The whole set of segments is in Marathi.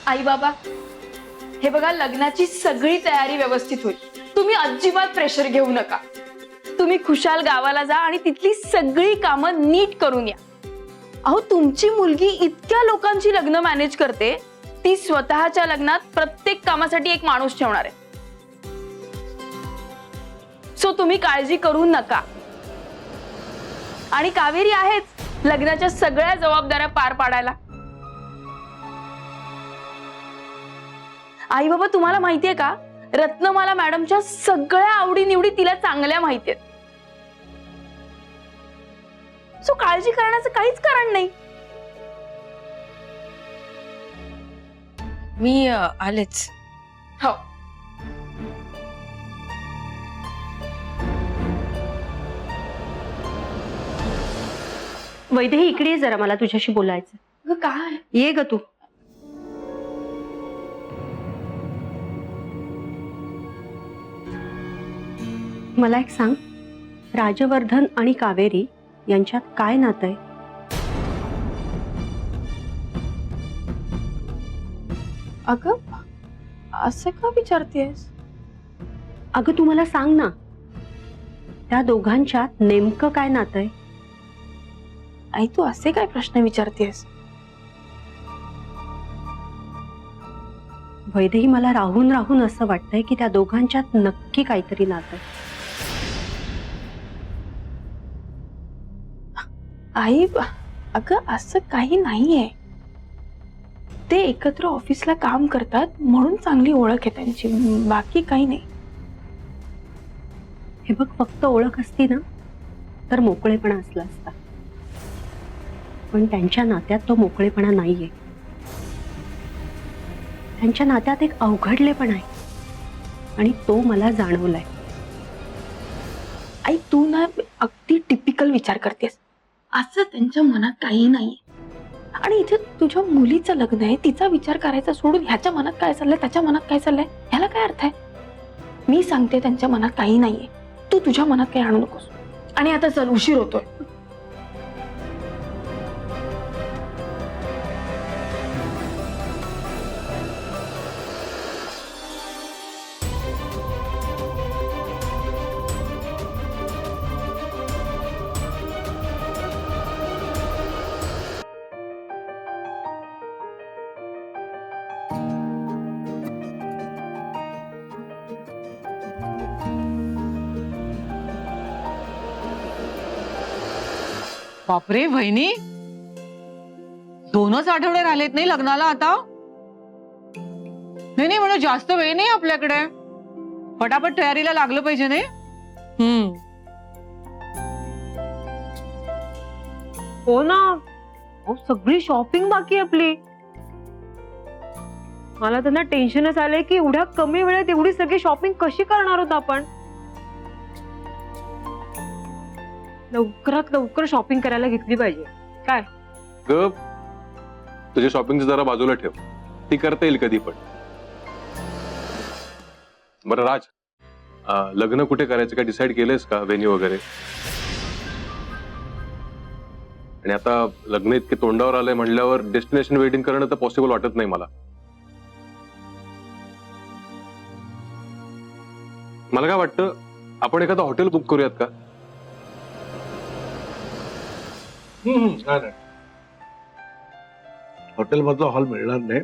आई बाबा, हे बघा, लग्नाची सगळी तयारी व्यवस्थित होईल, तुम्ही अजिबात प्रेशर घेऊ नका. तुम्ही खुशाल गावाला जा आणि तिथली सगळी कामं नीट करून या. अहो, तुमची मुलगी इतक्या लोकांची लग्न मॅनेज करते, ती स्वतःच्या लग्नात प्रत्येक कामासाठी एक माणूस ठेवणार आहे. सो तुम्ही काळजी करू नका. आणि कावेरी आहेच लग्नाच्या सगळ्या जबाबदाऱ्या पार पाडायला. आई बाबा, तुम्हाला माहितीये का, रत्नमाला मॅडमच्या सगळ्या आवडीनिवडी तिला चांगल्या माहितीयेत. सो काळजी करण्याचं काहीच कारण नाही. मी आलेच. हो. वैदेही, इकडे ये जरा, मला तुझ्याशी बोलायचं. अगं काय? ये ग तू. मला एक सांग, राजवर्धन आणि कावेरी यांच्यात काय नातं आहे? अगं असं का विचारतेस? अगं तू मला सांग ना, त्या दोघांच्यात नेमकं काय नातं आहे? आई, तू असे काय प्रश्न विचारतेस? वैदेही, मला राहून राहून असं वाटतंय की त्या दोघांच्यात नक्की काहीतरी नातं आहे. आई, अगं असं काही नाहीये. ते एकत्र ऑफिसला काम करतात म्हणून चांगली ओळख आहे त्यांची, बाकी काही नाही. हे बघ, फक्त ओळख असती ना तर मोकळेपणा असला असता, पण त्यांच्या नात्यात तो मोकळेपणा नाहीये. त्यांच्या नात्यात एक अवघडलेपणा आहे आणि तो मला जाणवलाय. आई, तू ना अगदी टिपिकल विचार करतेस. असं त्यांच्या मनात काही नाहीये. आणि इथे तुझ्या मुलीचं लग्न आहे, तिचा विचार करायचा सोडून ह्याच्या मनात काय चाललंय, त्याच्या मनात काय चाललंय, ह्याला काय अर्थ आहे? मी सांगते त्यांच्या मनात काही नाहीये, तू तुझ्या मनात काही आणू नकोस. आणि आता चल, उशीर होतोय. बापरे वहिनी, 2च आठवडे राहिलेत नाही लग्नाला आता. नाही म्हणजे जास्त वेळ नाही आपल्याकडे. पटापट तयारीला लागलं पाहिजे नाही. हो ना, सगळी शॉपिंग बाकी आपली. मला तर ना टेन्शनच आलंय की एवढ्या कमी वेळेत एवढी सगळी शॉपिंग कशी करणार होत आपण. लवकरात लवकर शॉपिंग करायला घेतली पाहिजे. काय ग, तुझ्या शॉपिंग जरा बाजूला ठेव, ती करता येईल कधी पण. बरं राज, लग्न कुठे करायचं काय डिसाईड केलंयस का, व्हेन्यू वगैरे? आणि आता लग्न इतके तोंडावर आलंय म्हणल्यावर डेस्टिनेशन वेडिंग करणं तर पॉसिबल वाटत नाही मला. मला काय वाटतं, आपण एखादं हॉटेल बुक करूयात का? हॉटेल मधला हॉल मिळणार नाही.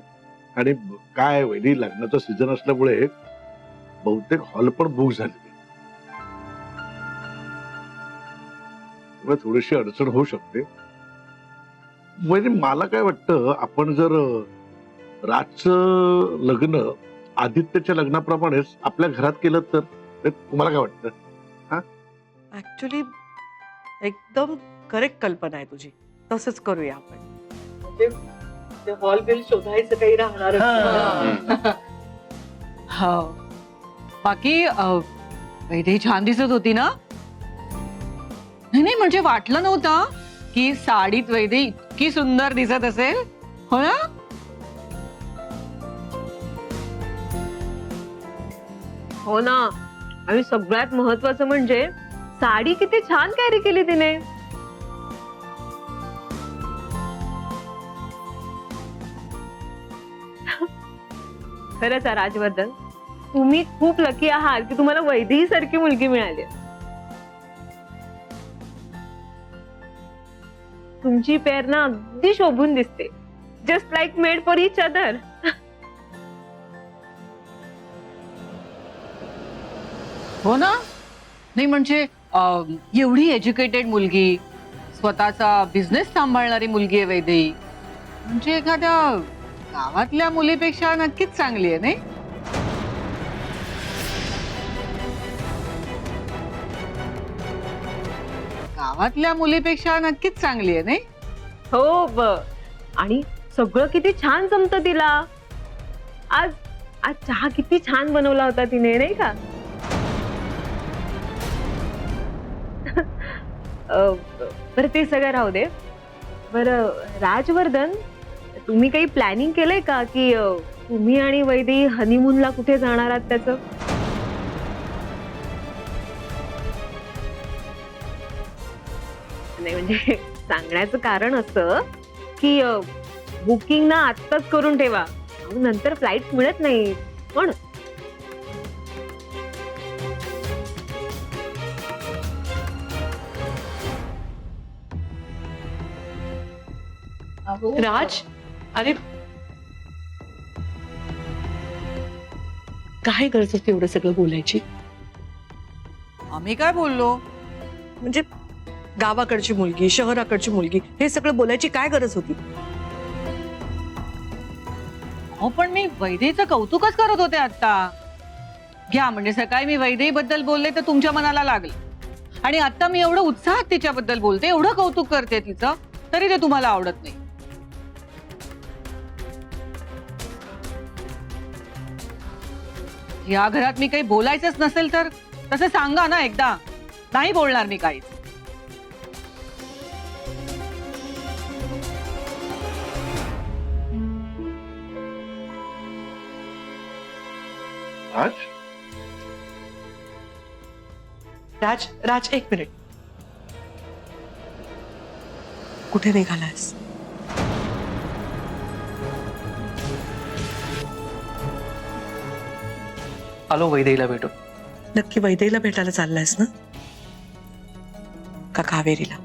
आणि काय वैदी, लग्नाचा सीझन असल्यामुळे बहुतेक हॉल पण बुक झाले, थोडीशी अडचण होऊ शकते. म्हणजे मला काय वाटतं, आपण जर राजचं लग्न आदित्यच्या लग्नाप्रमाणेच आपल्या घरात केलं तर तुम्हाला काय वाटतं? ऍक्च्युली एकदम करेक्ट कल्पना आहे तुझी. तसंच करूया आपण. हॉल बिल शोधायचं काही राहणार. हो. बाकी वैदेही छान दिसत होती ना. नाही म्हणजे वाटलं नव्हतं की साडीत वैदेही इतकी सुंदर दिसत असेल. हो ना. हो ना. आणि सगळ्यात महत्वाचं म्हणजे साडी किती छान कॅरी केली तिने. खरंच आहे राजवर्धन, तुम्ही खूप लकी आहात की तुम्हाला वैदेही सारखी मुलगी मिळाली. तुमची पेअर ना अगदी शोभून दिसते, just like made for each other. हो ना. नाही म्हणजे एवढी एज्युकेटेड मुलगी, स्वतःचा बिझनेस सांभाळणारी मुलगी आहे वैदेही. म्हणजे एखाद्या गावातल्या मुलीपेक्षा नक्कीच चांगली आहे नाही. गावातल्या मुलीपेक्षा नक्कीच चांगली आहे नाही. हो आणि सगळं किती छान जमतं तिला. आज आज चहा किती छान बनवला होता तिने नाही का. बरं ते सगळं राहू दे. बरं राजवर्धन, तुम्ही काही प्लॅनिंग केलंय का की तुम्ही आणि वैदेही हनीमूनला कुठे जाणार आहात त्याचं? नाही म्हणजे सांगण्याचं कारण असं की बुकिंग ना आत्ताच करून ठेवा, नंतर फ्लाईट मिळत नाही. पण राज, अरे काय गरज होती एवढं सगळं बोलायची? आम्ही काय बोललो? म्हणजे गावाकडची मुलगी, शहराकडची मुलगी, हे सगळं बोलायची काय गरज होती? हो पण मी वैदेहीचं कौतुकच करत होते आता. घ्या म्हणजे सकाळी मी वैदेही बद्दल बोलले तर तुमच्या मनाला लागलं, आणि आता मी एवढं उत्साहात तिच्याबद्दल बोलते, एवढं कौतुक करते तिचं, तरी ते तुम्हाला आवडत नाही. या घरात मी काही बोलायचंच नसेल तर तसं सांगा ना एकदा. नाही बोलणार मी काहीच. राज, राज, राज एक मिनिट. कुठे निघालास? आलो वैदेहीला भेटून. नक्की वैदेहीला भेटायला चाललायस ना, का कावेरीला?